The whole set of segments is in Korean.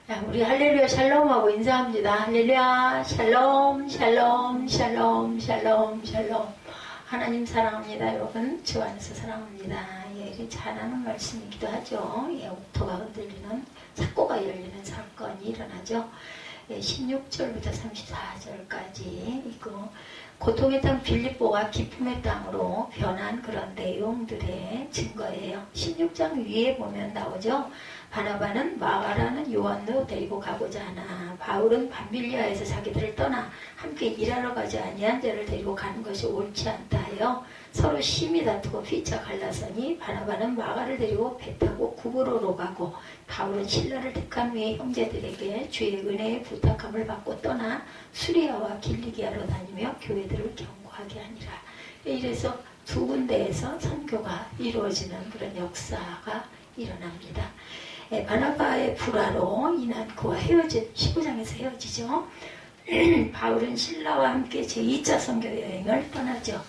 우리 할렐루야 샬롬하고 인사합니다. 할렐루야 샬롬 샬롬 샬롬 샬롬 샬롬. 하나님 사랑합니다. 여러분 주 안에서 사랑합니다. 예, 잘하는 말씀이기도 하죠. 예, 옥토가 흔들리는 삭고가 열리는 사건이 일어나죠. 예, 16절부터 34절까지 이거 고통의 땅 빌립보가 기쁨의 땅으로 변한 그런 내용들의 증거예요. 16장 위에 보면 나오죠. 바나바는 마가라는 요한도 데리고 가고자 하나 바울은 밤빌리아에서 자기들을 떠나 함께 일하러 가지 아니한 자를 데리고 가는 것이 옳지 않다 하여 서로 심히 다투고 피차 갈라서니 바나바는 마가를 데리고 배 타고 구브로로 가고 바울은 신라를 택한 후에 형제들에게 주의 은혜의 부탁함을 받고 떠나 수리아와 길리기아로 다니며 교회들을 경고하게 하니라. 이래서 두 군데에서 선교가 이루어지는 그런 역사가 일어납니다. 바나바의 불화로 인한 그와 15장에서 헤어지죠. 바울은 신라와 함께 제2차 선교 여행을 떠나죠.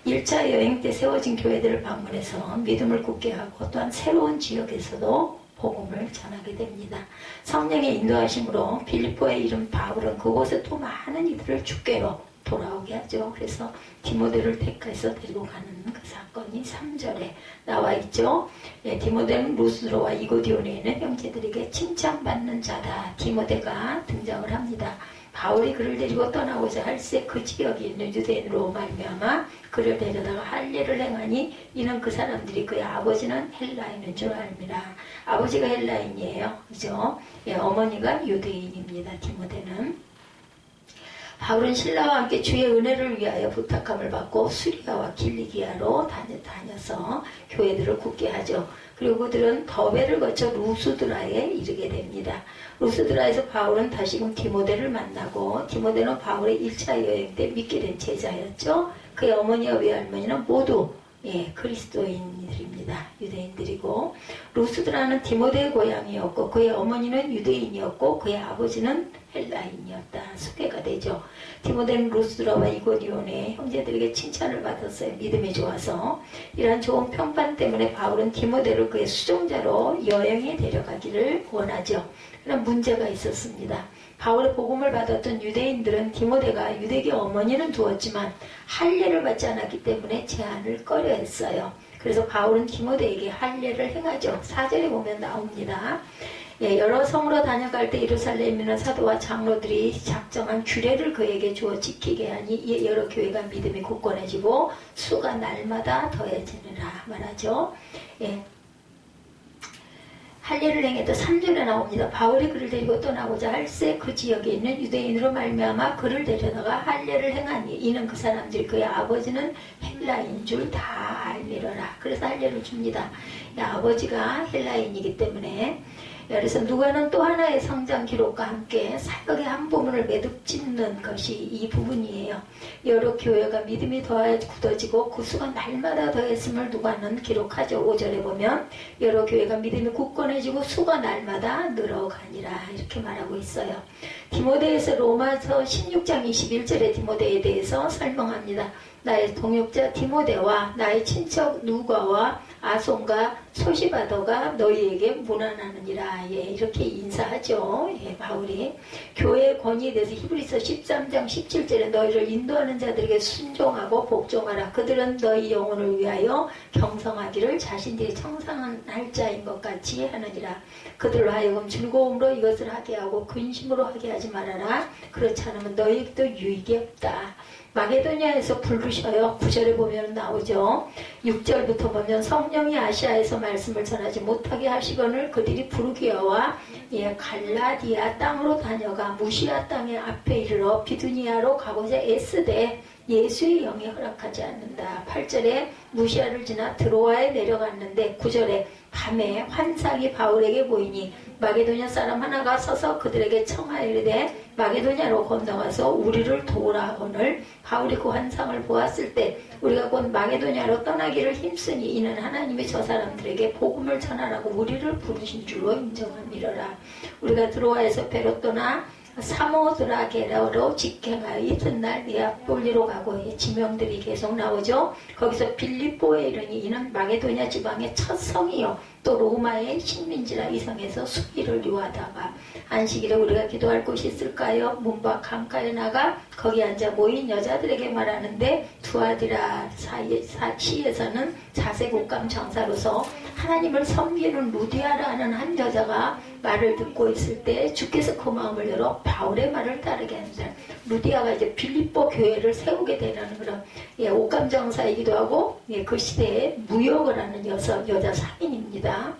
1차 여행 때 세워진 교회들을 방문해서 믿음을 굳게 하고 또한 새로운 지역에서도 복음을 전하게 됩니다. 성령의 인도하심으로 빌립보에 이른 바울은 그곳에 또 많은 이들을 주께로 돌아오게 하죠. 그래서 디모데를 택해서 데리고 가는 그 사건이 3절에 나와 있죠. 예, 디모데는 루스드로와 이고디온에 있는 형제들에게 칭찬받는 자다. 디모데가 등장을 합니다. 바울이 그를 데리고 떠나고자 할새 그 지역에 있는 유대인으로 말미암아 그를 데려다가 할례를 행하니 이는 그 사람들이 그의 아버지는 헬라인인 줄 알미라. 아버지가 헬라인이에요. 그죠? 예, 어머니가 유대인입니다. 디모데는. 바울은 신라와 함께 주의 은혜를 위하여 부탁함을 받고 수리아와 길리기아로 다녀서 교회들을 굳게 하죠. 그리고 그들은 더베를 거쳐 루스드라에 이르게 됩니다. 루스드라에서 바울은 다시금 디모데를 만나고 디모데는 바울의 1차 여행 때 믿게 된 제자였죠. 그의 어머니와 외할머니는 모두 그리스도인들입니다. 유대인들이고 루스드라는 디모데의 고향이었고 그의 어머니는 유대인이었고 그의 아버지는 헬라인이었다. 소개가 되죠. 디모데는 루스드라와 이고디온의 형제들에게 칭찬을 받았어요. 믿음이 좋아서. 이러한 좋은 평판 때문에 바울은 디모데를 그의 수종자로 여행에 데려가기를 원하죠. 그런 문제가 있었습니다. 바울의 복음을 받았던 유대인들은 디모데가 유대계 어머니는 두었지만 할례를 받지 않았기 때문에 제한을 꺼려했어요. 그래서 바울은 디모데에게 할례를 행하죠. 4절에 보면 나옵니다. 예, 여러 성으로 다녀갈 때 예루살렘에 있는 사도와 장로들이 작정한 규례를 그에게 주어 지키게 하니 여러 교회가 믿음이 굳건해지고 수가 날마다 더해지느라 말하죠. 예. 할례를 행했다. 3절에 나옵니다. 바울이 그를 데리고 떠나고자 할새 그 지역에 있는 유대인으로 말미암아 그를 데려다가 할례를 행하니 이는 그 사람들이 그의 아버지는 헬라인 줄 다 알미러라. 그래서 할례를 줍니다. 아버지가 헬라인이기 때문에. 그래서 누가는 또 하나의 성장 기록과 함께 사역의 한 부분을 매듭 짓는 것이 이 부분이에요. 여러 교회가 믿음이 더 굳어지고 그 수가 날마다 더했음을 누가는 기록하죠. 5절에 보면 여러 교회가 믿음이 굳건해지고 수가 날마다 늘어가니라 이렇게 말하고 있어요. 디모데에서 로마서 16장 21절에 디모데에 대해서 설명합니다. 나의 동역자 디모데와 나의 친척 누가와 아손과 소시바더가 너희에게 문안하느니라. 예, 이렇게 인사하죠. 예, 바울이 교회의 권위에 대해서 히브리서 13장 17절에 너희를 인도하는 자들에게 순종하고 복종하라. 그들은 너희 영혼을 위하여 경성하기를 자신들이 청산할 자인 것 같이 하느니라. 그들로 하여금 즐거움으로 이것을 하게 하고 근심으로 하게 하지 말아라. 그렇지 않으면 너희에게도 유익이 없다. 마게도냐에서 부르셔요. 9절에 보면 나오죠. 6절부터 보면 성령이 아시아에서 말씀을 전하지 못하게 하시거늘 그들이 부르기아와 갈라디아 땅으로 다녀가 무시아 땅의 앞에 이르러 비두니아로 가고자 애쓰되 예수의 영이 허락하지 않는다. 8절에 무시아를 지나 드로아에 내려갔는데 9절에 밤에 환상이 바울에게 보이니 마게도냐 사람 하나가 서서 그들에게 청하이르되 마게도냐로 건너가서 우리를 도우라 오늘 바울이 그 환상을 보았을 때 우리가 곧 마게도냐로 떠나기를 힘쓰니 이는 하나님이 저 사람들에게 복음을 전하라고 우리를 부르신 줄로 인정함이러라. 우리가 드로아에서 배로 떠나 사모드라게라로 직행하여 이튿날 네아폴리로 가고 지명들이 계속 나오죠. 거기서 빌립보에 이르니 이는 마게도냐 지방의 첫 성이요 또 로마의 식민지라 이 성에서 수기를 요하다가 안식일에 우리가 기도할 곳이 있을까요? 문밖 강가에 나가 거기 앉아 모인 여자들에게 말하는데 두아디라 시에서는 자색 옷감 장사로서 하나님을 섬기는 루디아라는 한 여자가 말을 듣고 있을 때 주께서 그 마음을 열어 바울의 말을 따르게 합니다. 루디아가 이제 빌립보 교회를 세우게 되는 그런 옷감 장사이기도 하고 그 시대에 무역을 하는 여자 상인입니다.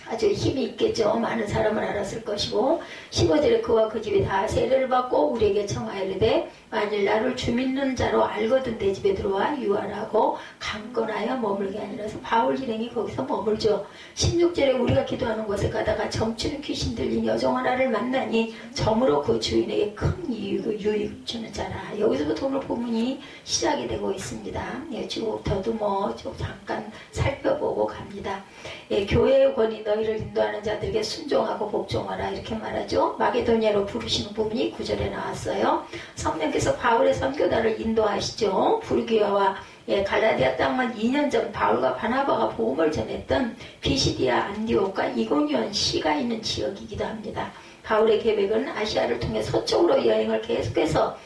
아주 힘이 있겠죠. 많은 사람을 알았을 것이고 15절에 그와 그 집이 다 세례를 받고 우리에게 청하여 이르되 만일 나를 주 믿는 자로 알거든 내 집에 들어와 유하라고 강권하여 머물게 아니라서 바울 일행이 거기서 머물죠. 16절에 우리가 기도하는 곳에 가다가 점치는 귀신 들린 여종 하나를 만나니 점으로 그 주인에게 큰 유익 주는 자라. 여기서부터 오늘 본문이 시작이 되고 있습니다. 쭉 더듬어 좀 잠깐 살펴보고 갑니다. 교회의 권위 너희를 인도하는 자들에게 순종하고 복종하라 이렇게 말하죠. 마게도니아로 부르시는 부분이 9절에 나왔어요. 성령께서 바울의 선교단을 인도하시죠. 불교와 갈라디아 땅만 2년 전 바울과 바나바가 복음을 전했던 비시디아 안디옥과 이고니온 시가 있는 지역이기도 합니다. 바울의 계획은 아시아를 통해 서쪽으로 여행을 계속해서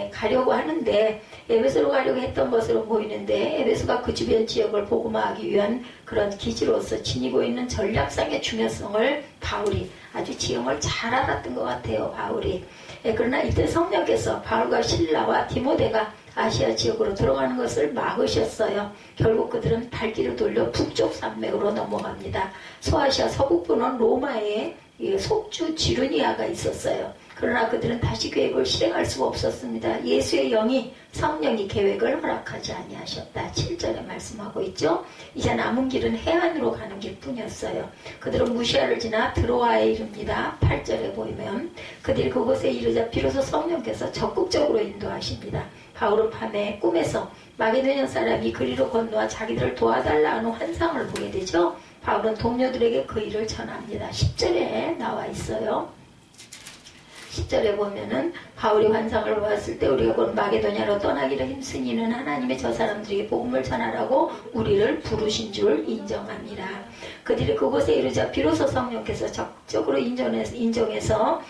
가려고 하는데 에베소로 가려고 했던 것으로 보이는데 에베소가 그 주변 지역을 복음화하기 위한 그런 기지로서 지니고 있는 전략상의 중요성을 바울이 아주 지형을 잘 알았던 것 같아요. 바울이. 그러나 이때 성령께서 바울과 실라와 디모데가 아시아 지역으로 들어가는 것을 막으셨어요. 결국 그들은 발길을 돌려 북쪽 산맥으로 넘어갑니다. 소아시아 서북부는 로마의 속주 지르니아가 있었어요. 그러나 그들은 다시 계획을 실행할 수가 없었습니다. 예수의 영이 성령이 계획을 허락하지 아니하셨다. 7절에 말씀하고 있죠. 이제 남은 길은 해안으로 가는 길뿐이었어요. 그들은 무시아를 지나 드로아에 이릅니다. 8절에 보이면 그들이 그곳에 이르자 비로소 성령께서 적극적으로 인도하십니다. 바울은 밤에 꿈에서 마게도냐 사람이 그리로 건너와 자기들을 도와달라 하는 환상을 보게 되죠. 바울은 동료들에게 그 일을 전합니다. 10절에 나와 있어요. 10절에 보면은 바울이 환상을 보았을 때 우리가 곧 마게도냐로 떠나기를 힘쓰니 이는 하나님의 저 사람들에게 복음을 전하라고 우리를 부르신 줄 인정합니다. 그들이 그곳에 이르자 비로소 성령께서 적극적으로 인정해서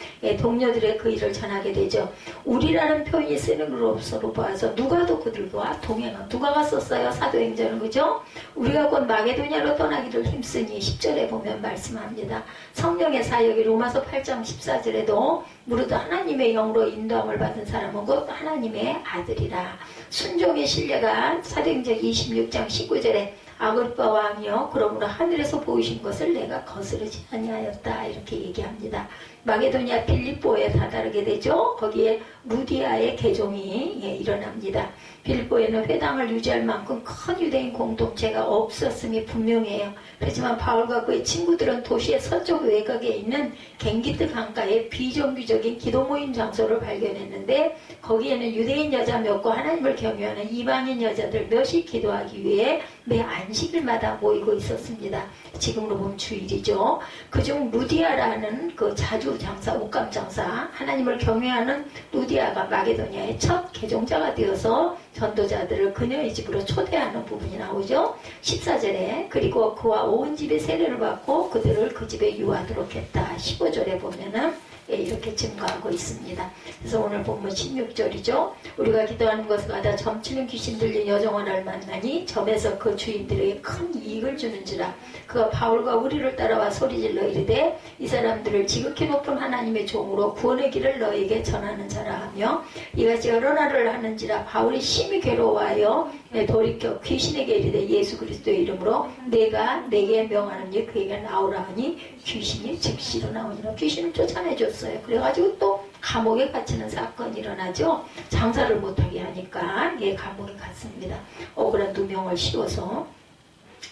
동료들의 그 일을 전하게 되죠. 우리라는 표현이 쓰는 것으로 봐서 누가도 그들과 동행한 누가가 썼어요. 사도행전은 그죠? 우리가 곧 마게도냐로 떠나기를 힘쓰니 10절에 보면 말씀합니다. 성령의 사역이 로마서 8장 14절에도 무릇 하나님의 영으로 인도함을 받은 사람은 곧 하나님의 아들이라. 순종의 신뢰가 사도행전 26장 19절에 아그리빠 왕이여 그러므로 하늘에서 보이신 것을 내가 거스르지 아니하였다 이렇게 얘기합니다. 마게도니아 빌립보에 다다르게 되죠. 거기에 루디아의 개종이 일어납니다. 빌립보에는 회당을 유지할 만큼 큰 유대인 공동체가 없었음이 분명해요. 하지만 바울과 그의 친구들은 도시의 서쪽 외곽에 있는 갱기트 강가에 비정규적인 기도 모임 장소를 발견했는데 거기에는 유대인 여자 몇과 하나님을 경외하는 이방인 여자들 몇이 기도하기 위해 매 안식일마다 모이고 있었습니다. 지금으로 보면 주일이죠. 그중 루디아라는 그 자주 장사, 옷감 장사, 하나님을 경외하는 루디아가 마게도니아의 첫 개종자가 되어서 전도자들을 그녀의 집으로 초대하는 부분이 나오죠. 14절에 그리고 그와 온 집이 세례를 받고 그들을 그 집에 유하도록 했다. 15절에 보면은 이렇게 증거하고 있습니다. 그래서 오늘 본문 16절이죠. 우리가 기도하는 것을 가다 점치는 귀신 들린 여종 하나를 만나니 점에서 그 주인들에게 큰 이익을 주는지라. 그가 바울과 우리를 따라와 소리질러 이르되 이 사람들을 지극히 높은 하나님의 종으로 구원의 길을 너에게 전하는 자라 하며 이같이 여러 날을 하는지라. 바울이 심히 괴로워하여 돌이켜 귀신에게 이르되 예수 그리스도의 이름으로 내가 내게 명하노니 그에게 나오라 하니 귀신이 즉시로 나오니라. 귀신을 쫓아내줬어요. 그래가지고 또 감옥에 갇히는 사건이 일어나죠. 장사를 못하게 하니까 감옥에 갔습니다. 억울한 누명을 씌워서.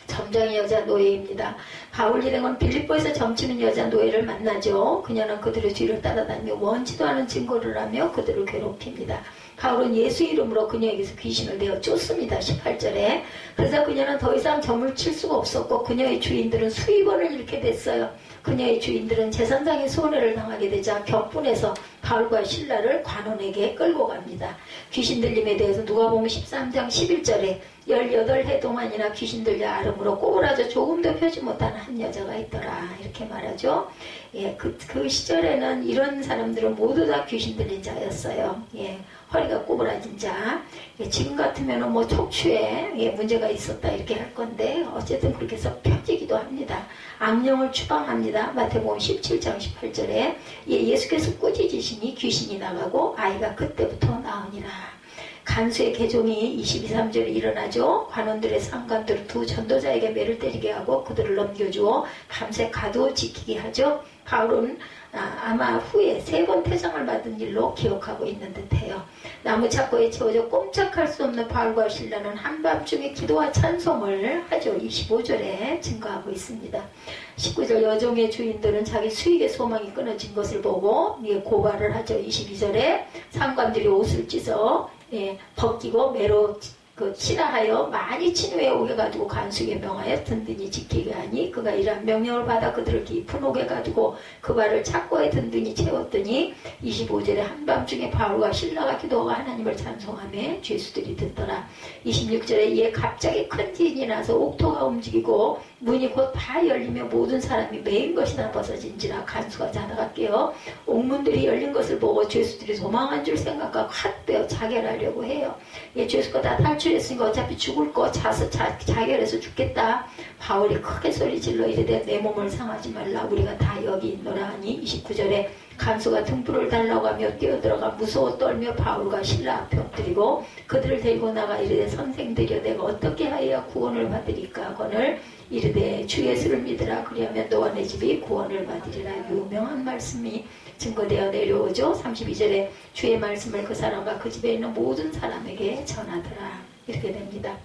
점장의 여자 노예입니다. 바울 일행은 빌립보에서 점치는 여자 노예를 만나죠. 그녀는 그들의 뒤를 따라다니며 원치도 않은 증거를 하며 그들을 괴롭힙니다. 바울은 예수 이름으로 그녀에게서 귀신을 내어 쫓습니다. 18절에. 그래서 그녀는 더 이상 점을 칠 수가 없었고 그녀의 주인들은 수입원을 잃게 됐어요. 그녀의 주인들은 제사장의 손해를 당하게 되자 격분해서 바울과 실라를 관원에게 끌고 갑니다. 귀신 들림에 대해서 누가복음 13장 11절에 18해 동안이나 귀신 들려 앓음으로 꼬부라져 조금도 펴지 못하는 한 여자가 있더라. 이렇게 말하죠. 예, 그 시절에는 이런 사람들은 모두 다 귀신 들린 자였어요. 예, 허리가 꼬부라진 자. 예, 지금 같으면 뭐 척추에 예, 문제가 있었다 이렇게 할 건데 어쨌든 그렇게 해서 펴지기도 합니다. 악령을 추방합니다. 마태복음 17장 18절에 예, 예수께서 꾸짖으시니 귀신이 나가고 아이가 그때부터 나으니라. 간수의 개종이 22, 3절에 일어나죠. 관원들의 상관들을 두 전도자에게 매를 때리게 하고 그들을 넘겨주어 밤새 가두어 지키게 하죠. 바울은 아마 후에 3번 퇴장을 받은 일로 기억하고 있는 듯해요. 나무착고에 채워져 꼼짝할 수 없는 바울과 실라는 한밤중에 기도와 찬송을 하죠. 25절에 증거하고 있습니다. 19절 여종의 주인들은 자기 수익의 소망이 끊어진 것을 보고 고발을 하죠. 22절에 상관들이 옷을 찢어 벗기고 매로 치라하여 많이 친후에 옥에 가두고 간수에게 명하여 든든히 지키게 하니 그가 이러한 명령을 받아 그들을 깊은 옥에 가두고 그 발을 착고에 든든히 채웠더니 25절에 한밤중에 바울과 실라가 기도하고 하나님을 찬송하며 죄수들이 듣더라. 26절에 이에 갑자기 큰 지진이 나서 옥토가 움직이고 문이 곧 다 열리며 모든 사람이 메인 것이나 벗어진지라 간수가 자다가 깨어 옥문들이 열린 것을 보고 죄수들이 도망한 줄 생각하고 핫되어 자결하려고 해요. 죄수가 다 탈출했으니까 어차피 죽을 거 자결해서 죽겠다. 바울이 크게 소리질러 이르되 내 몸을 상하지 말라 우리가 다 여기 있노라 하니 29절에 간수가 등불을 달라고 하며 뛰어들어가 무서워 떨며 바울과 실라 앞에 엎드리고 그들을 데리고 나가 이르되 선생들이여 내가 어떻게 하여야 구원을 받으리까 하거늘 이르되 주 예수를 믿으라 그리하면 너와 내 집이 구원을 받으리라. 유명한 말씀이 증거되어 내려오죠. 32절에 주의 말씀을 그 사람과 그 집에 있는 모든 사람에게 전하더라. 이렇게 됩니다.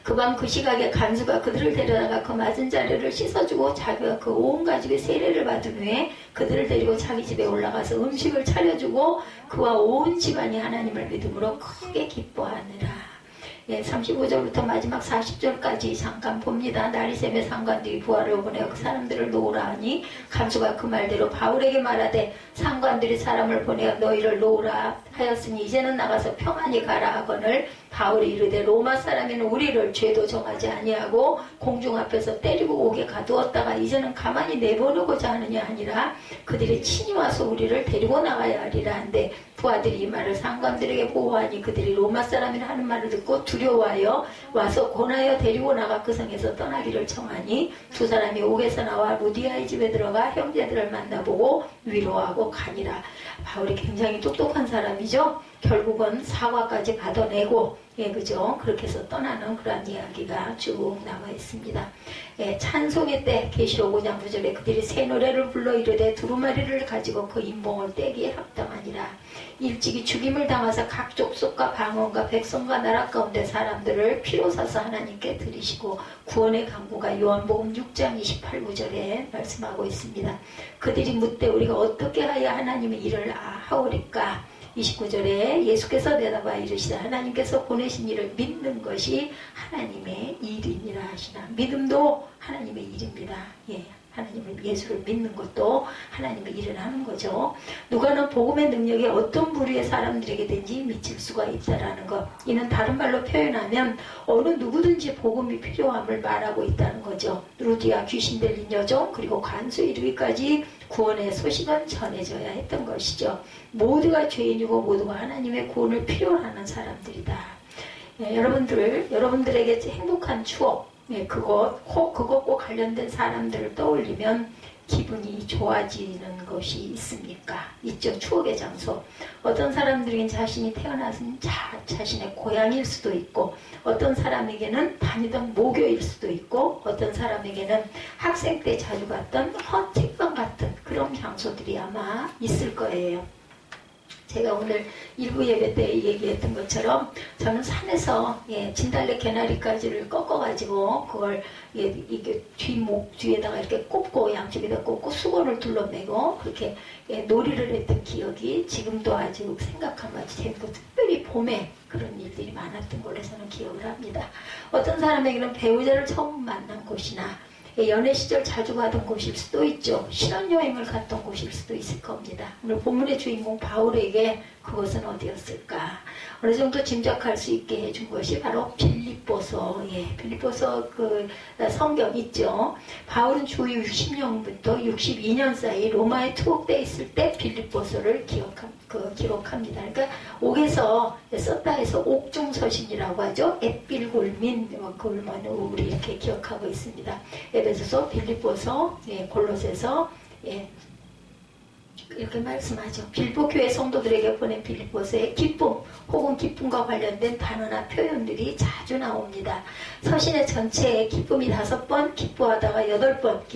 그 밤 그 시각에 간수가 그들을 데려다가 그 맞은 자리를 씻어주고 자기가 그 온 가족의 세례를 받은 후에 그들을 데리고 자기 집에 올라가서 음식을 차려주고 그와 온 집안이 하나님을 믿음으로 크게 기뻐하느라. 35절부터 마지막 40절까지 잠깐 봅니다. 날이 새며 상관들이 부하를 보내어 그 사람들을 놓으라 하니 간수가 그 말대로 바울에게 말하되 상관들이 사람을 보내어 너희를 놓으라 하였으니 이제는 나가서 평안히 가라 하거늘 바울이 이르되 로마 사람이는 우리를 죄도 정하지 아니하고 공중 앞에서 때리고 옥에 가두었다가 이제는 가만히 내보내고자 하느냐 하니라. 그들이 친히 와서 우리를 데리고 나가야 하리라 한데 부하들이 이 말을 상관들에게 보고하니 그들이 로마 사람이라 하는 말을 듣고 두려워하여 와서 권하여 데리고 나가 그 성에서 떠나기를 청하니 두 사람이 옥에서 나와 루디아의 집에 들어가 형제들을 만나보고 위로하고 가니라. 바울이 굉장히 똑똑한 사람이죠. 결국은 사과까지 받아내고 그죠? 그렇게 해서 떠나는 그런 이야기가 쭉 나와 있습니다. 찬송의 때 계시록 5장 9절에 그들이 새 노래를 불러 이르되 두루마리를 가지고 그 인봉을 떼기에 합당하니라. 일찍이 죽임을 당하사 각 족속과 방언과 백성과 나라 가운데 사람들을 피로 사서 하나님께 드리시고 구원의 강구가 요한복음 6장 28구절에 말씀하고 있습니다. 그들이 묻되 우리가 어떻게 하여 하나님의 일을 하오리까? 29절에 예수께서 대답하여 이르시되 하나님께서 보내신 일을 믿는 것이 하나님의 일이니라 하시나. 믿음도 하나님의 일입니다. 하나님을 예수를 믿는 것도 하나님의 일을 하는 거죠. 누가는 복음의 능력이 어떤 부류의 사람들에게든지 미칠 수가 있다라는 것. 이는 다른 말로 표현하면 어느 누구든지 복음이 필요함을 말하고 있다는 거죠. 루디아 귀신 들린 여종 그리고 간수 이르기까지 구원의 소식은 전해져야 했던 것이죠. 모두가 죄인이고 모두가 하나님의 구원을 필요로 하는 사람들이다. 여러분들에게 행복한 추억 그것과 관련된 사람들을 떠올리면 기분이 좋아지는 것이 있습니까? 있죠. 추억의 장소. 어떤 사람들에겐 자신이 태어나신 자신의 고향일 수도 있고 어떤 사람에게는 다니던 모교일 수도 있고 어떤 사람에게는 학생 때 자주 갔던 헌책방 같은 그런 장소들이 아마 있을 거예요. 제가 오늘 일부 예배 때 얘기했던 것처럼 저는 산에서 진달래 개나리가지를 꺾어가지고 그걸 이게 뒷목 뒤에다가 이렇게 꼽고 양쪽에다 꼽고 수건을 둘러매고 그렇게 놀이를 했던 기억이 지금도 아주 생각하면 재밌고 특별히 봄에 그런 일들이 많았던 걸로 저는 기억을 합니다. 어떤 사람에게는 배우자를 처음 만난 곳이나 연애 시절 자주 가던 곳일 수도 있죠. 신혼여행을 갔던 곳일 수도 있을 겁니다. 오늘 본문의 주인공 바울에게 그것은 어디였을까? 어느 정도 짐작할 수 있게 해준 것이 바로 빌립보서. 빌립보서 그 성경 있죠. 바울은 주위 60년부터 62년 사이 로마에 투옥되어 있을 때 빌립보서를 기록합니다. 그러니까 옥에서 썼다 해서 옥중서신이라고 하죠. 앳빌골민, 우리 이렇게 기억하고 있습니다. 에베소서, 빌립보서, 골로새서, 이렇게 말씀하죠. 빌립보 교회 성도들에게 보낸 빌립보서의 기쁨 혹은 기쁨과 관련된 단어나 표현들이 자주 나옵니다. 서신의 전체에 기쁨이 5번, 기뻐하다가 8번,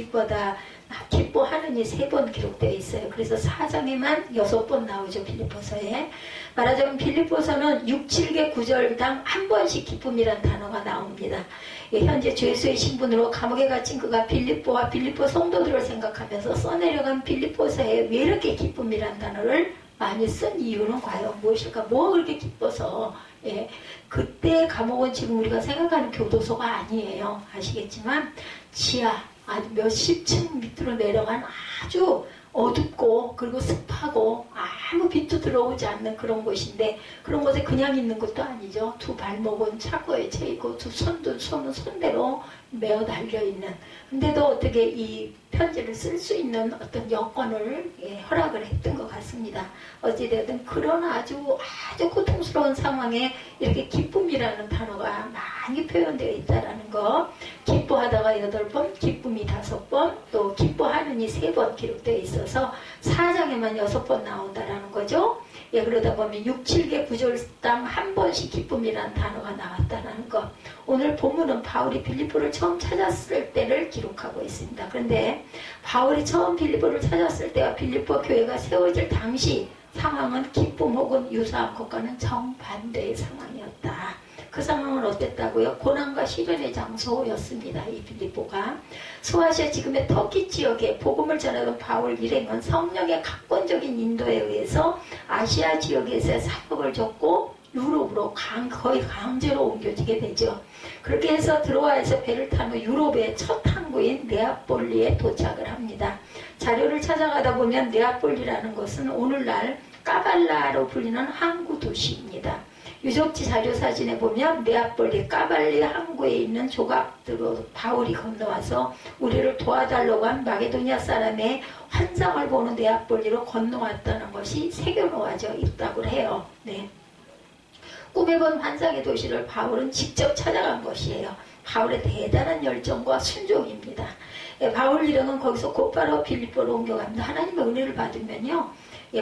기뻐하느니 3번 기록되어 있어요. 그래서 4장에만 6번 나오죠. 빌립보서에. 말하자면 빌립보서는 6, 7개 구절당 한 번씩 기쁨이란 단어가 나옵니다. 현재 죄수의 신분으로 감옥에 갇힌 그가 빌립보와 빌립보 성도들을 생각하면서 써내려간 빌립보서에 왜 이렇게 기쁨이란 단어를 많이 쓴 이유는 과연 무엇일까? 뭐가 그렇게 기뻐서? 그때 감옥은 지금 우리가 생각하는 교도소가 아니에요. 아시겠지만 지하 아주 몇십 층 밑으로 내려간 아주 어둡고 그리고 습하고 아무 빛도 들어오지 않는 그런 곳인데, 그런 곳에 그냥 있는 것도 아니죠. 두 발목은 차고에 채이고 두 손은 손대로 메어 달려있는, 근데도 어떻게 이 편지를 쓸 수 있는 어떤 여건을 허락을 했던 것 같습니다. 어찌되든 그런 아주 고통스러운 상황에 이렇게 기쁨이라는 단어가 많이 표현되어 있다는 거. 기뻐하다가 8번, 기쁨이 5번, 또 기뻐하느니 3번 기록되어 있어서 4장에만 6번 나온다라는 거죠. 그러다 보면 6, 7개 구절당 한 번씩 기쁨이라는 단어가 나왔다는 것. 오늘 본문은 바울이 빌립보를 처음 찾았을 때를 기록하고 있습니다. 그런데 바울이 처음 빌립보를 찾았을 때와 빌립보 교회가 세워질 당시 상황은 기쁨 혹은 유사한 것과는 정반대의 상황이었다. 그 상황은 어땠다고요? 고난과 시련의 장소였습니다. 이 빌립보가. 소아시아 지금의 터키 지역에 복음을 전하던 바울 일행은 성령의 각권적인 인도에 의해서 아시아 지역에서 사역을 줬고 유럽으로 거의 강제로 옮겨지게 되죠. 그렇게 해서 드로아에서 배를 탄 후 유럽의 첫 항구인 네아폴리에 도착을 합니다. 자료를 찾아가다 보면 네아폴리라는 것은 오늘날 까발라로 불리는 항구 도시입니다. 유적지 자료 사진에 보면 네아폴리 까발리 항구에 있는 조각들로 바울이 건너와서 우리를 도와달라고 한 마게도니아 사람의 환상을 보는 네아폴리로 건너왔다는 것이 새겨놓아져 있다고 해요. 꿈에 본 환상의 도시를 바울은 직접 찾아간 것이에요. 바울의 대단한 열정과 순종입니다. 바울 일행은 거기서 곧바로 빌립보로 옮겨갑니다. 하나님의 은혜를 받으면요,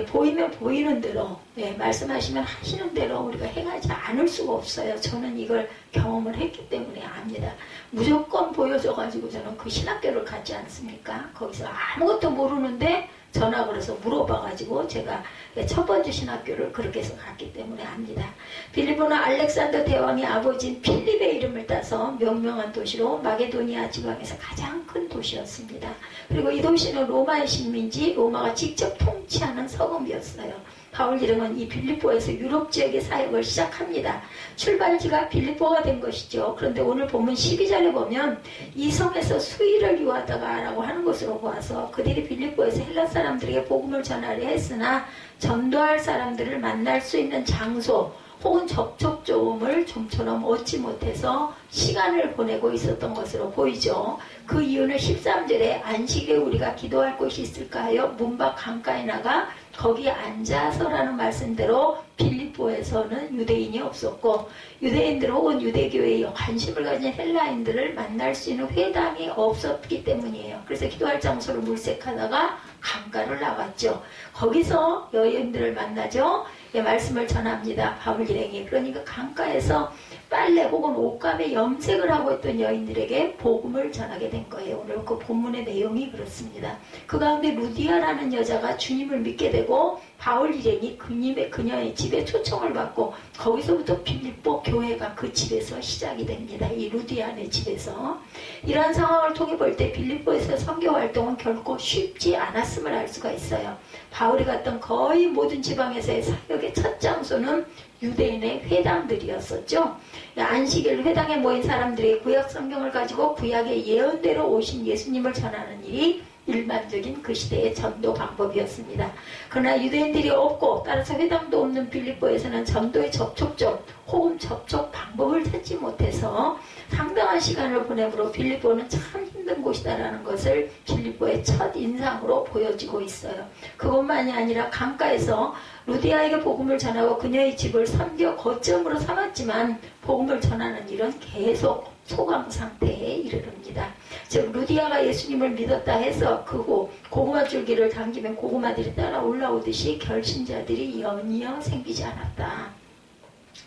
보이면 보이는 대로, 말씀하시면 하시는 대로 우리가 행하지 않을 수가 없어요. 저는 이걸 경험을 했기 때문에 압니다. 무조건 보여줘가지고 저는 그 신학교를 갔지 않습니까? 거기서 아무것도 모르는데 전화 걸어서 물어봐가지고 제가 첫 번째 신학교를 그렇게 해서 갔기 때문에 압니다. 빌립보는 알렉산더 대왕의 아버지인 필립의 이름을 따서 명명한 도시로 마게도니아 지방에서 가장 큰 도시였습니다. 그리고 이 도시는 로마의 식민지, 로마가 직접 통치하는 서금이었어요. 바울 일행은 이 빌립보에서 유럽 지역의 사역을 시작합니다. 출발지가 빌립보가 된 것이죠. 그런데 오늘 본문 12절에 보면 이 성에서 수일을 유하다가 라고 하는 것으로 보아서 그들이 빌립보에서 헬라 사람들에게 복음을 전하려 했으나 전도할 사람들을 만날 수 있는 장소 혹은 접촉점을 좀처럼 얻지 못해서 시간을 보내고 있었던 것으로 보이죠. 그 이유는 13절에 안식일에 우리가 기도할 곳이 있을까 하여 문 밖 강가에 나가 거기에 앉아서라는 말씀대로 빌립보에서는 유대인이 없었고 유대인들 혹은 유대교회에 관심을 가진 헬라인들을 만날 수 있는 회당이 없었기 때문이에요. 그래서 기도할 장소를 물색하다가 강가를 나갔죠. 거기서 여인들을 만나죠. 말씀을 전합니다. 바울 일행이. 그러니까 강가에서 빨래 혹은 옷감에 염색을 하고 있던 여인들에게 복음을 전하게 된 거예요. 오늘 그 본문의 내용이 그렇습니다. 그 가운데 루디아라는 여자가 주님을 믿게 되고 바울 일행이 그녀의 집에 초청을 받고 거기서부터 빌립보 교회가 그 집에서 시작이 됩니다. 이 루디아네 집에서. 이러한 상황을 통해 볼 때 빌립보에서 선교 활동은 결코 쉽지 않았음을 알 수가 있어요. 바울이 갔던 거의 모든 지방에서의 사역의 첫 장소는 유대인의 회당들이었었죠. 안식일 회당에 모인 사람들이 구약 성경을 가지고 구약의 예언대로 오신 예수님을 전하는 일이 일반적인 그 시대의 전도 방법이었습니다. 그러나 유대인들이 없고 따라서 회당도 없는 빌립보에서는 전도의 접촉점 혹은 접촉 방법을 찾지 못해서 상당한 시간을 보내므로 빌립보는 참 힘든 곳이다라는 것을 빌립보의 첫 인상으로 보여지고 있어요. 그것만이 아니라 강가에서 루디아에게 복음을 전하고 그녀의 집을 선교 거점으로 삼았지만 복음을 전하는 일은 계속 소강 상태에 이르릅니다. 즉 루디아가 예수님을 믿었다 해서 그곳 고구마 줄기를 당기면 고구마들이 따라 올라오듯이 결신자들이 연이어 생기지 않았다.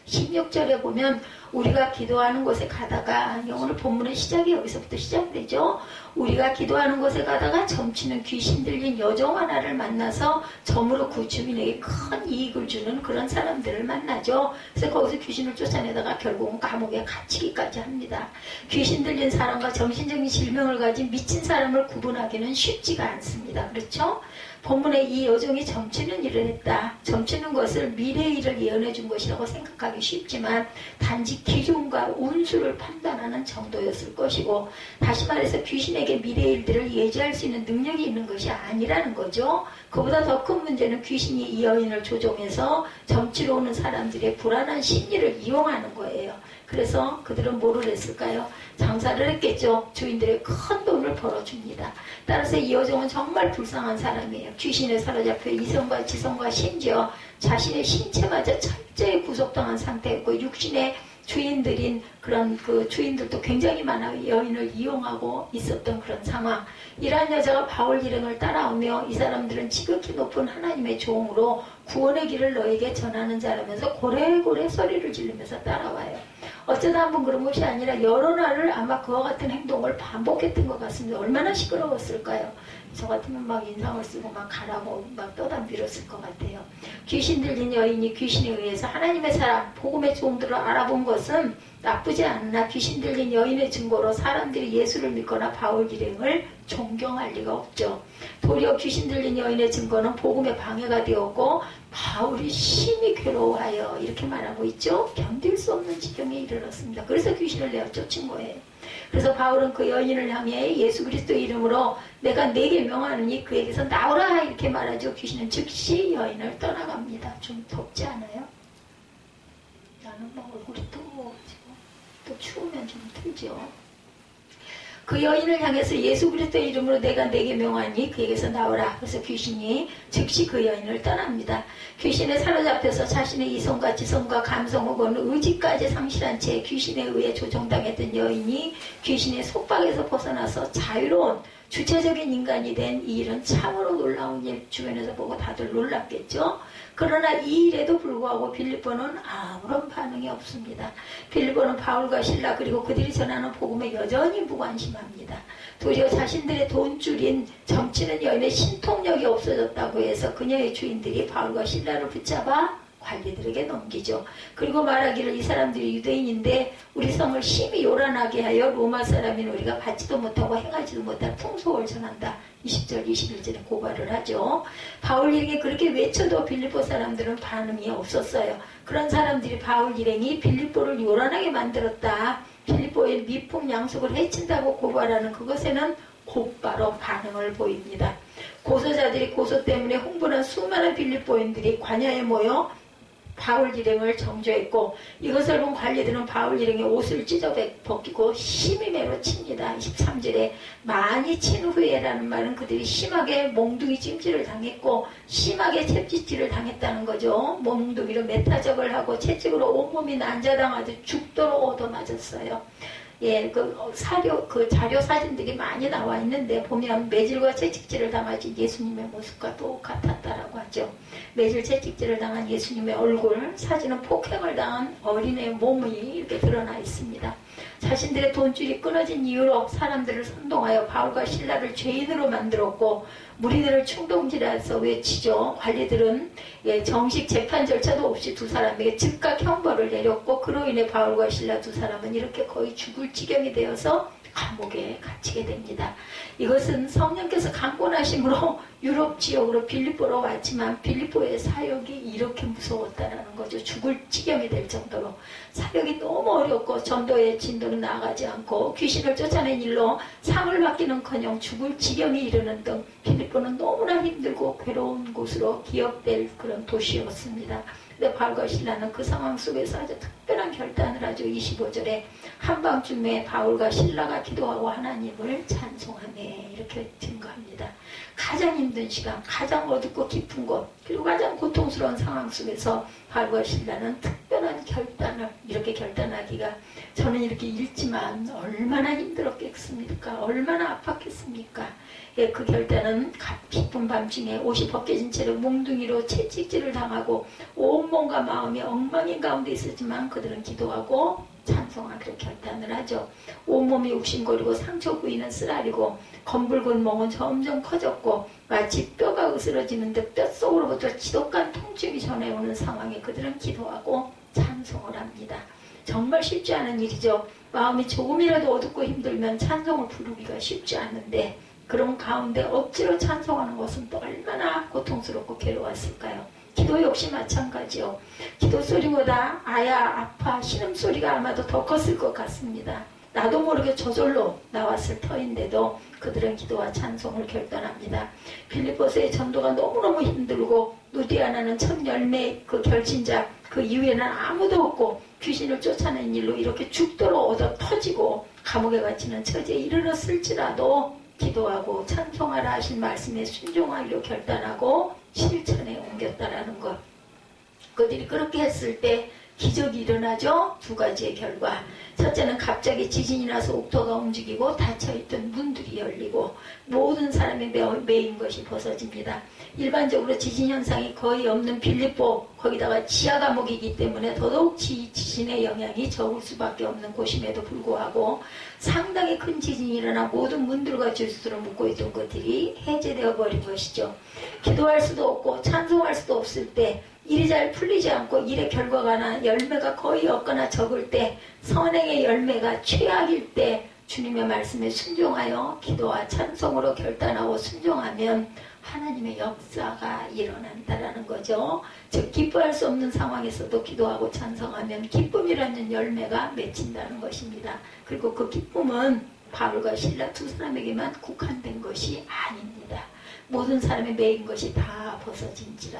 16절에 보면 우리가 기도하는 곳에 가다가 오늘 본문의 시작이 여기서부터 시작되죠. 우리가 기도하는 곳에 가다가 점치는 귀신 들린 여종 하나를 만나서 점으로 그 주민에게 큰 이익을 주는 그런 사람들을 만나죠. 그래서 거기서 귀신을 쫓아내다가 결국은 감옥에 갇히기까지 합니다. 귀신 들린 사람과 정신적인 질병을 가진 미친 사람을 구분하기는 쉽지가 않습니다. 그렇죠? 본문에 이 여종이 점치는 일을 했다. 점치는 것을 미래의 일을 예언해 준 것이라고 생각하기 쉽지만 단지 기준과 운수를 판단하는 정도였을 것이고, 다시 말해서 귀신에게 미래의 일들을 예지할 수 있는 능력이 있는 것이 아니라는 거죠. 그보다 더 큰 문제는 귀신이 이 여인을 조종해서 점치러 오는 사람들의 불안한 심리를 이용하는 거예요. 그래서 그들은 뭐를 했을까요? 장사를 했겠죠. 주인들의 큰 돈을 벌어줍니다. 따라서 이 여종은 정말 불쌍한 사람이에요. 귀신에 사로잡혀 이성과 지성과 심지어 자신의 신체마저 철저히 구속당한 상태였고, 육신의 주인들인 그런 그 주인들도 굉장히 많아 여인을 이용하고 있었던 그런 상황. 이러한 여자가 바울 일행을 따라오며 이 사람들은 지극히 높은 하나님의 종으로 구원의 길을 너에게 전하는 자라면서 고래고래 소리를 지르면서 따라와요. 어쩌다 한번 그런 것이 아니라 여러 날을 아마 그와 같은 행동을 반복했던 것 같습니다. 얼마나 시끄러웠을까요? 저 같으면 막 인상을 쓰고 막 가라고 막 떠다 밀었을 것 같아요. 귀신 들린 여인이 귀신에 의해서 하나님의 사람, 복음의 종들을 알아본 것은 나쁘지 않으나 귀신 들린 여인의 증거로 사람들이 예수를 믿거나 바울 일행을 존경할 리가 없죠. 도리어 귀신 들린 여인의 증거는 복음에 방해가 되었고 바울이 심히 괴로워하여 이렇게 말하고 있죠. 견딜 수 없는 지경에 이르렀습니다. 그래서 귀신을 내어 쫓은 거예요. 그래서 바울은 그 여인을 향해 예수 그리스도의 이름으로 내가 내게 명하느니 그에게서 나오라 이렇게 말하죠. 귀신은 즉시 여인을 떠나갑니다. 좀 덥지 않아요? 나는 막 얼굴이 뜨거워가지고 또 추우면 좀 틀죠. 그 여인을 향해서 예수 그리스도의 이름으로 내가 내게 명하니 그에게서 나오라. 그래서 귀신이 즉시 그 여인을 떠납니다. 귀신에 사로잡혀서 자신의 이성과 지성과 감성 혹은 의지까지 상실한 채 귀신에 의해 조종당했던 여인이 귀신의 속박에서 벗어나서 자유로운 주체적인 인간이 된 이 일은 참으로 놀라운 일, 주변에서 보고 다들 놀랐겠죠. 그러나 이 일에도 불구하고 빌립보는 아무런 반응이 없습니다. 빌립보는 바울과 실라 그리고 그들이 전하는 복음에 여전히 무관심합니다. 도리어 자신들의 돈줄인 점치는 여인의 신통력이 없어졌다고 해서 그녀의 주인들이 바울과 실라를 붙잡아 관리들에게 넘기죠. 그리고 말하기를 이 사람들이 유대인인데 우리 성을 심히 요란하게 하여 로마 사람인 우리가 받지도 못하고 행하지도 못할 풍속을 전한다. 20절 21절에 고발을 하죠. 바울 일행이 그렇게 외쳐도 빌립보 사람들은 반응이 없었어요. 그런 사람들이 바울 일행이 빌립보를 요란하게 만들었다. 빌립보의 미풍 양속을 해친다고 고발하는 그것에는 곧바로 반응을 보입니다. 고소자들이 고소 때문에 흥분한 수많은 빌립보인들이 관야에 모여 바울 일행을 정죄했고, 이것을 본 관리들은 바울 일행의 옷을 찢어 벗기고 심히 매로 칩니다. 23절에 많이 친 후에라는 말은 그들이 심하게 몽둥이 찜질을 당했고 심하게 채찍질을 당했다는 거죠. 몽둥이로 메타적을 하고 채찍으로 온몸이 난자당하듯 죽도록 얻어맞았어요. 예, 그 자료 사진들이 많이 나와 있는데 보면 매질과 채찍질을 당하신 예수님의 모습과 똑같았다라고 하죠. 매질 채찍질을 당한 예수님의 얼굴, 사진은 폭행을 당한 어린애의 몸이 이렇게 드러나 있습니다. 자신들의 돈줄이 끊어진 이유로 사람들을 선동하여 바울과 실라를 죄인으로 만들었고 무리들을 충동질해서 외치죠. 관리들은 정식 재판 절차도 없이 두 사람에게 즉각 형벌을 내렸고 그로 인해 바울과 실라 두 사람은 이렇게 거의 죽을 지경이 되어서 감옥에 갇히게 됩니다. 이것은 성령께서 강권하심으로 유럽 지역으로 빌립보로 왔지만 빌립보의 사역이 이렇게 무서웠다는 거죠. 죽을 지경이 될 정도로 사역이 너무 어렵고 전도의 진도는 나아가지 않고 귀신을 쫓아낸 일로 상을 받기는커녕 죽을 지경이 이르는 등 빌립보는 너무나 힘들고 괴로운 곳으로 기억될 그런 도시였습니다. 근데 바울과 실라는 그 상황 속에서 아주 특별한 결단을 하죠. 25절에 한밤중에 바울과 실라가 기도하고 하나님을 찬송하네 이렇게 증거합니다. 가장 힘든 시간, 가장 어둡고 깊은 곳, 그리고 가장 고통스러운 상황 속에서 바울과 실라는 특별한 결단을 이렇게 결단하기가 저는 이렇게 읽지만 얼마나 힘들었겠습니까? 얼마나 아팠겠습니까? 예, 그 결단은 깊은 밤중에 옷이 벗겨진 채로 몽둥이로 채찍질을 당하고 온몸과 마음이 엉망인 가운데 있었지만 그들은 기도하고 찬송하기로 결단을 하죠. 온몸이 욱신거리고 상처 부위는 쓰라리고 검붉은 멍은 점점 커졌고 마치 뼈가 으스러지는 듯 뼛속으로부터 지독한 통증이 전해오는 상황에 그들은 기도하고 찬송을 합니다. 정말 쉽지 않은 일이죠. 마음이 조금이라도 어둡고 힘들면 찬송을 부르기가 쉽지 않은데 그런 가운데 억지로 찬송하는 것은 또 얼마나 고통스럽고 괴로웠을까요? 기도 역시 마찬가지요. 기도 소리보다 아야 아파 신음소리가 아마도 더 컸을 것 같습니다. 나도 모르게 저절로 나왔을 터인데도 그들은 기도와 찬송을 결단합니다. 빌립보서의 전도가 너무너무 힘들고 누디아나는 첫 열매 그 결신자 그 이후에는 아무도 없고 귀신을 쫓아낸 일로 이렇게 죽도록 얻어 터지고 감옥에 갇히는 처지에 이르렀을지라도 기도하고 찬송하라 하신 말씀에 순종하기로 결단하고 실천에 옮겼다라는 것. 그들이 그렇게 했을 때 기적이 일어나죠. 두 가지의 결과. 첫째는 갑자기 지진이 나서 옥토가 움직이고 닫혀있던 문들이 열리고 모든 사람이 매인 것이 벗어집니다. 일반적으로 지진 현상이 거의 없는 빌립보, 거기다가 지하 감옥이기 때문에 더더욱 지진의 영향이 적을 수밖에 없는 곳임에도 불구하고 상당히 큰 지진이 일어나 모든 문들과 질서로 묶고 있던 것들이 해제되어 버린 것이죠. 기도할 수도 없고 찬송할 수도 없을 때 일이 잘 풀리지 않고 일의 결과가 열매가 거의 없거나 적을 때 선행의 열매가 최악일 때 주님의 말씀에 순종하여 기도와 찬송으로 결단하고 순종하면 하나님의 역사가 일어난다라는 거죠. 즉 기뻐할 수 없는 상황에서도 기도하고 찬송하면 기쁨이라는 열매가 맺힌다는 것입니다. 그리고 그 기쁨은 바울과 실라 두 사람에게만 국한된 것이 아닙니다. 모든 사람의 매인 것이 다 벗어진지라.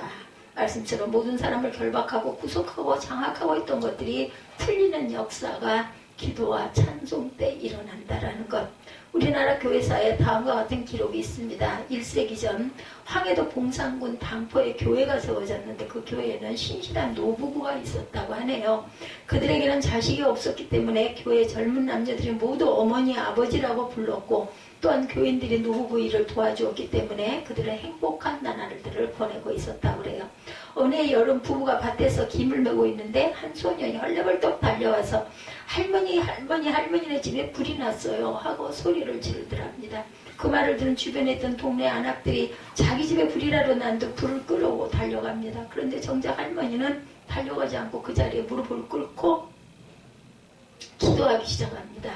말씀처럼 모든 사람을 결박하고 구속하고 장악하고 있던 것들이 풀리는 역사가 기도와 찬송 때 일어난다라는 것. 우리나라 교회사에 다음과 같은 기록이 있습니다. 1세기 전 황해도 봉산군 당포에 교회가 세워졌는데 그 교회에는 신실한 노부부가 있었다고 하네요. 그들에게는 자식이 없었기 때문에 교회 젊은 남녀들이 모두 어머니 아버지라고 불렀고 또한 교인들이 노부부 일을 도와주었기 때문에 그들은 행복한 나날들을 보내고 있었다고 그래요. 어느 여름 부부가 밭에서 김을 메고 있는데 한 소년이 헐레벌떡 달려와서 할머니네 집에 불이 났어요 하고 소리를 지르더랍니다. 그 말을 들은 주변에 있던 동네 안악들이 자기 집에 불이라도 난 듯 불을 끄려고 달려갑니다. 그런데 정작 할머니는 달려가지 않고 그 자리에 무릎을 꿇고 기도하기 시작합니다.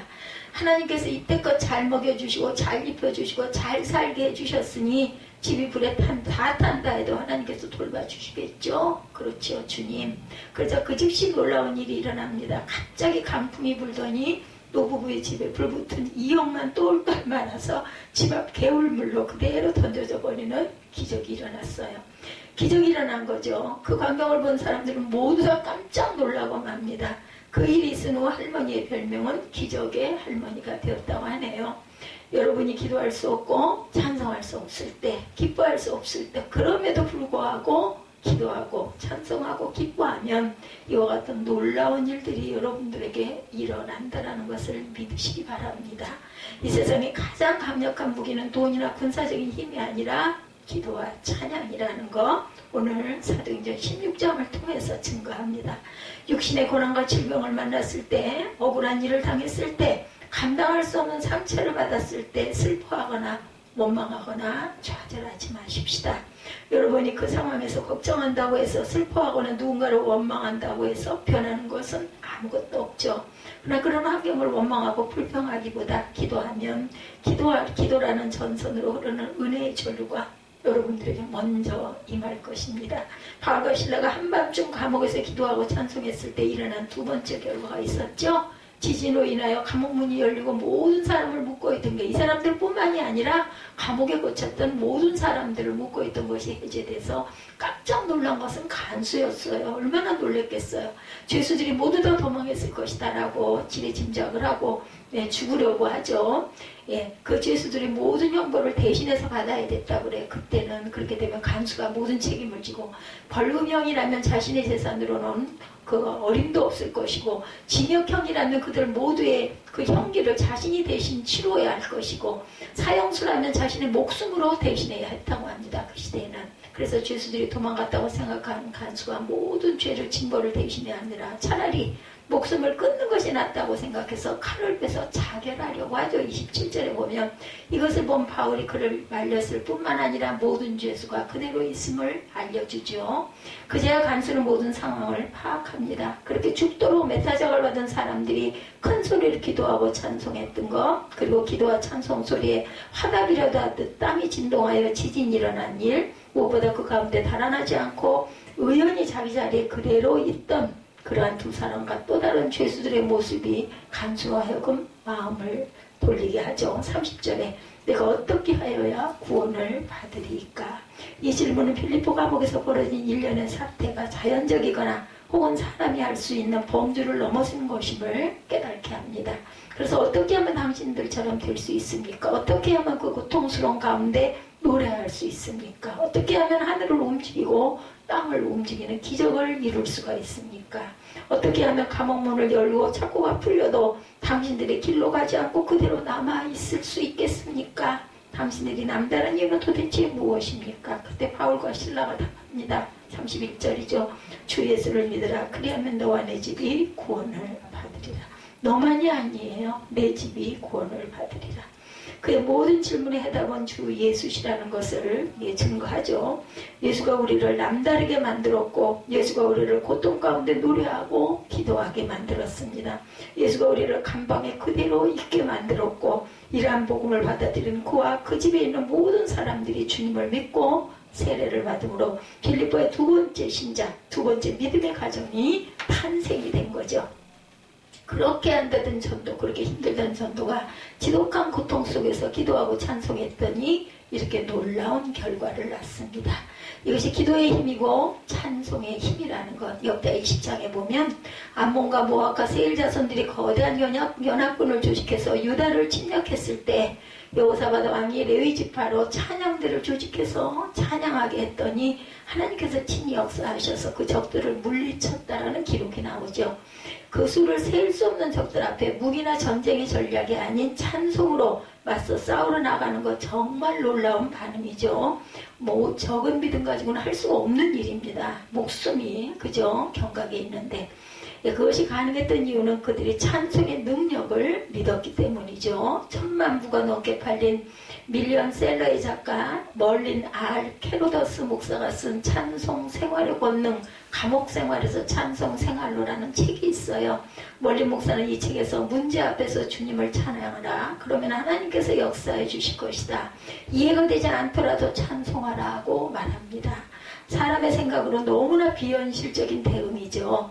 하나님께서 이때껏 잘 먹여주시고 잘 입혀주시고 잘 살게 해주셨으니 집이 불에 다 탄다 해도 하나님께서 돌봐주시겠죠? 그렇죠, 주님. 그래서 그 즉시 놀라운 일이 일어납니다. 갑자기 강풍이 불더니 노부부의 집에 불붙은 이역만 똘똘 말아서 집 앞 개울물로 그대로 던져져 버리는 기적이 일어났어요. 기적이 일어난 거죠. 그 광경을 본 사람들은 모두 다 깜짝 놀라고 맙니다. 그 일이 있은 후 할머니의 별명은 기적의 할머니가 되었다고 하네요. 여러분이 기도할 수 없고 찬송할 수 없을 때, 기뻐할 수 없을 때 그럼에도 불구하고 기도하고 찬송하고 기뻐하면 이와 같은 놀라운 일들이 여러분들에게 일어난다는 것을 믿으시기 바랍니다. 이 세상에 가장 강력한 무기는 돈이나 군사적인 힘이 아니라 기도와 찬양이라는 거 오늘 사도행전 16장을 통해서 증거합니다. 육신의 고난과 질병을 만났을 때, 억울한 일을 당했을 때, 감당할 수 없는 상처를 받았을 때 슬퍼하거나 원망하거나 좌절하지 마십시다. 여러분이 그 상황에서 걱정한다고 해서 슬퍼하거나 누군가를 원망한다고 해서 변하는 것은 아무것도 없죠. 그러나 그런 환경을 원망하고 불평하기보다 기도하면 기도라는 전선으로 흐르는 은혜의 전류가 여러분들에게 먼저 임할 것입니다. 바울과 실라가 한밤중 감옥에서 기도하고 찬송했을 때 일어난 두 번째 결과가 있었죠. 지진으로 인하여 감옥 문이 열리고 모든 사람을 묶고 있던 게 이 사람들뿐만이 아니라 감옥에 꽂혔던 모든 사람들을 묶고 있던 것이 해제돼서 깜짝 놀란 것은 간수였어요. 얼마나 놀랬겠어요. 죄수들이 모두 다 도망했을 것이다 라고 지레짐작을 하고 죽으려고 하죠. 그 죄수들이 모든 형벌을 대신해서 받아야 됐다고 그래. 그때는 그렇게 되면 간수가 모든 책임을 지고 벌금형이라면 자신의 재산으로는 그 어림도 없을 것이고 징역형이라면 그들 모두의 그 형기를 자신이 대신 치러야 할 것이고 사형수라면 자신의 목숨으로 대신해야 했다고 합니다. 그 시대에는. 그래서 죄수들이 도망갔다고 생각하는 간수가 모든 죄를 징벌을 대신해야 하느라 차라리 목숨을 끊는 것이 낫다고 생각해서 칼을 빼서 자결하려고 하죠. 27절에 보면 이것을 본 바울이 그를 말렸을 뿐만 아니라 모든 죄수가 그대로 있음을 알려주죠. 그제야 간수는 모든 상황을 파악합니다. 그렇게 죽도록 메타작을 받은 사람들이 큰 소리를 기도하고 찬송했던 것, 그리고 기도와 찬송 소리에 화답이라도 하듯 땅이 진동하여 지진이 일어난 일, 무엇보다 그 가운데 달아나지 않고 의연히 자기 자리에 그대로 있던 그러한 두 사람과 또 다른 죄수들의 모습이 간수로 하여금 마음을 돌리게 하죠. 30절에 내가 어떻게 하여야 구원을 받으리까? 이 질문은 필리포 감옥에서 벌어진 일련의 사태가 자연적이거나 혹은 사람이 할 수 있는 범주를 넘어선 것임을 깨닫게 합니다. 그래서 어떻게 하면 당신들처럼 될 수 있습니까? 어떻게 하면 그 고통스러운 가운데 노래할 수 있습니까? 어떻게 하면 하늘을 움직이고 땅을 움직이는 기적을 이룰 수가 있습니까? 어떻게 하면 감옥문을 열고 착고가 풀려도 당신들의 길로 가지 않고 그대로 남아있을 수 있겠습니까? 당신들이 남다른 이유는 도대체 무엇입니까? 그때 바울과 실라가 답합니다. 31절이죠. 주 예수를 믿으라. 그리하면 너와 내 집이 구원을 받으리라. 너만이 아니에요. 내 집이 구원을 받으리라. 그의 모든 질문에 해답은 주 예수시라는 것을 증거하죠. 예수가 우리를 남다르게 만들었고 예수가 우리를 고통 가운데 노래하고 기도하게 만들었습니다. 예수가 우리를 감방에 그대로 있게 만들었고 이러한 복음을 받아들인 그와 그 집에 있는 모든 사람들이 주님을 믿고 세례를 받음으로 필리포의 두 번째 신자, 두 번째 믿음의 가정이 탄생이 된 거죠. 그렇게 안되던 전도, 그렇게 힘들던 전도가 지독한 고통 속에서 기도하고 찬송했더니 이렇게 놀라운 결과를 낳습니다. 이것이 기도의 힘이고 찬송의 힘이라는 것. 역대 20장에 보면 암몬과 모압과 세일 자손들이 거대한 연합군을 조직해서 유다를 침략했을 때 여호사밧 왕이 레위 지파로 찬양들을 조직해서 찬양하게 했더니 하나님께서 친히 역사하셔서 그 적들을 물리쳤다라는 기록이 나오죠. 그 수를 셀 수 없는 적들 앞에 무기나 전쟁의 전략이 아닌 찬송으로 맞서 싸우러 나가는 것 정말 놀라운 반응이죠. 뭐 적은 믿음 가지고는 할 수가 없는 일입니다. 목숨이 그저 경각에 있는데 그것이 가능했던 이유는 그들이 찬송의 능력을 믿었기 때문이죠. 10,000만 부가 넘게 팔린 밀리언셀러의 작가 멀린 R. 캐로더스 목사가 쓴 찬송 생활의 권능, 감옥 생활에서 찬송 생활로라는 책이 있어요. 멀린 목사는 이 책에서 문제 앞에서 주님을 찬양하라. 그러면 하나님께서 역사해 주실 것이다. 이해가 되지 않더라도 찬송하라고 말합니다. 사람의 생각으로 너무나 비현실적인 대응이죠.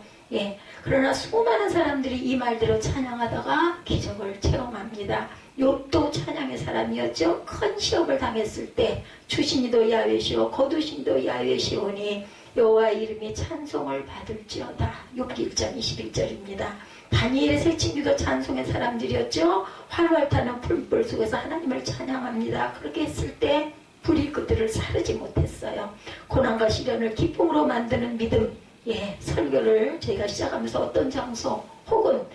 그러나 수많은 사람들이 이 말대로 찬양하다가 기적을 체험합니다. 욥도 찬양의 사람이었죠. 큰 시험을 당했을 때 주신이도 야훼시오 거두신이도 야훼시오니 여호와의 이름이 찬송을 받을지어다. 욥기 1장 21절입니다. 다니엘의 세 친구도 찬송의 사람들이었죠. 활활 타는 풀불 속에서 하나님을 찬양합니다. 그렇게 했을 때 불이 그들을 사르지 못했어요. 고난과 시련을 기쁨으로 만드는 믿음. 설교를 저희가 시작하면서 어떤 장소 혹은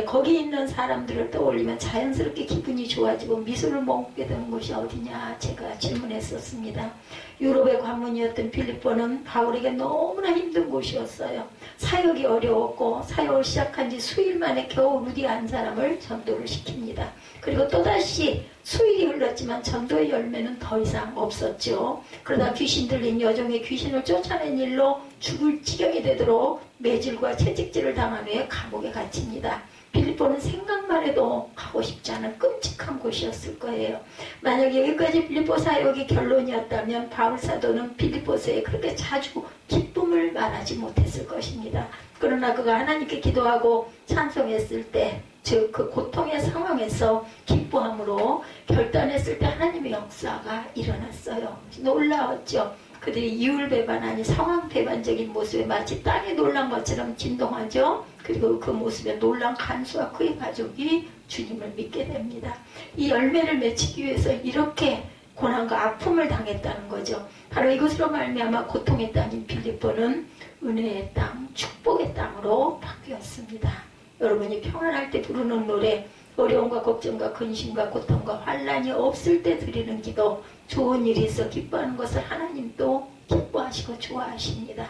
거기 있는 사람들을 떠올리면 자연스럽게 기분이 좋아지고 미소를 머금게 되는 곳이 어디냐 제가 질문했었습니다. 유럽의 관문이었던 빌립보는 바울에게 너무나 힘든 곳이었어요. 사역이 어려웠고 사역을 시작한 지 수일 만에 겨우 루디 한 사람을 전도를 시킵니다. 그리고 또다시 수일이 흘렀지만 전도의 열매는 더 이상 없었죠. 그러다 귀신 들린 여종의 귀신을 쫓아낸 일로 죽을 지경이 되도록 매질과 채찍질을 당한 후에 감옥에 갇힙니다. 빌립보는 생각만 해도 가고 싶지 않은 끔찍한 곳이었을 거예요. 만약 여기까지 빌립보 사역이 결론이었다면 바울 사도는 빌립보서에 그렇게 자주 기쁨을 말하지 못했을 것입니다. 그러나 그가 하나님께 기도하고 찬송했을 때, 즉 그 고통의 상황에서 기뻐함으로 결단했을 때 하나님의 역사가 일어났어요. 놀라웠죠. 그들이 이율배반하니 상황배반적인 모습에 마치 땅에 놀란 것처럼 진동하죠. 그리고 그 모습에 놀란 간수와 그의 가족이 주님을 믿게 됩니다. 이 열매를 맺히기 위해서 이렇게 고난과 아픔을 당했다는 거죠. 바로 이것으로 말미암아 고통의 땅인 빌립보는 은혜의 땅, 축복의 땅으로 바뀌었습니다. 여러분이 평안할 때 부르는 노래, 어려움과 걱정과 근심과 고통과 환난이 없을 때 드리는 기도, 좋은 일이 있어 기뻐하는 것을 하나님도 기뻐하시고 좋아하십니다.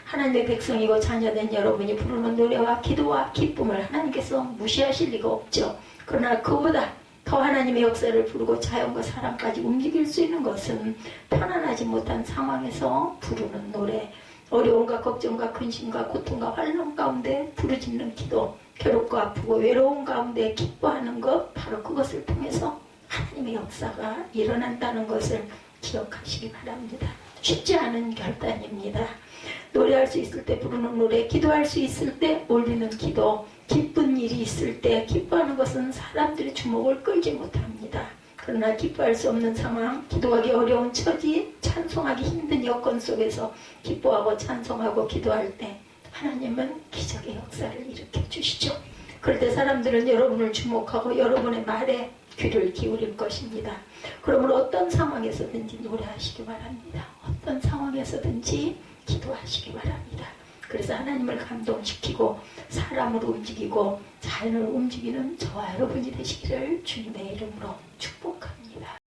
하나님의 백성이고 자녀된 여러분이 부르는 노래와 기도와 기쁨을 하나님께서 무시하실 리가 없죠. 그러나 그보다 더 하나님의 역사를 부르고 자연과 사람까지 움직일 수 있는 것은 편안하지 못한 상황에서 부르는 노래, 어려움과 걱정과 근심과 고통과 환난 가운데 부르짖는 기도, 괴롭고 아프고 외로운 가운데 기뻐하는 것, 바로 그것을 통해서 하나님의 역사가 일어난다는 것을 기억하시기 바랍니다. 쉽지 않은 결단입니다. 노래할 수 있을 때 부르는 노래, 기도할 수 있을 때 올리는 기도, 기쁜 일이 있을 때 기뻐하는 것은 사람들의 주목을 끌지 못합니다. 그러나 기뻐할 수 없는 상황, 기도하기 어려운 처지, 찬송하기 힘든 여건 속에서 기뻐하고 찬송하고 기도할 때 하나님은 기적의 역사를 일으켜 주시죠. 그럴 때 사람들은 여러분을 주목하고 여러분의 말에 귀를 기울일 것입니다. 그러므로 어떤 상황에서든지 노래하시기 바랍니다. 어떤 상황에서든지 기도하시기 바랍니다. 그래서 하나님을 감동시키고 사람을 움직이고 자연을 움직이는 저와 여러분이 되시기를 주님의 이름으로 축복합니다.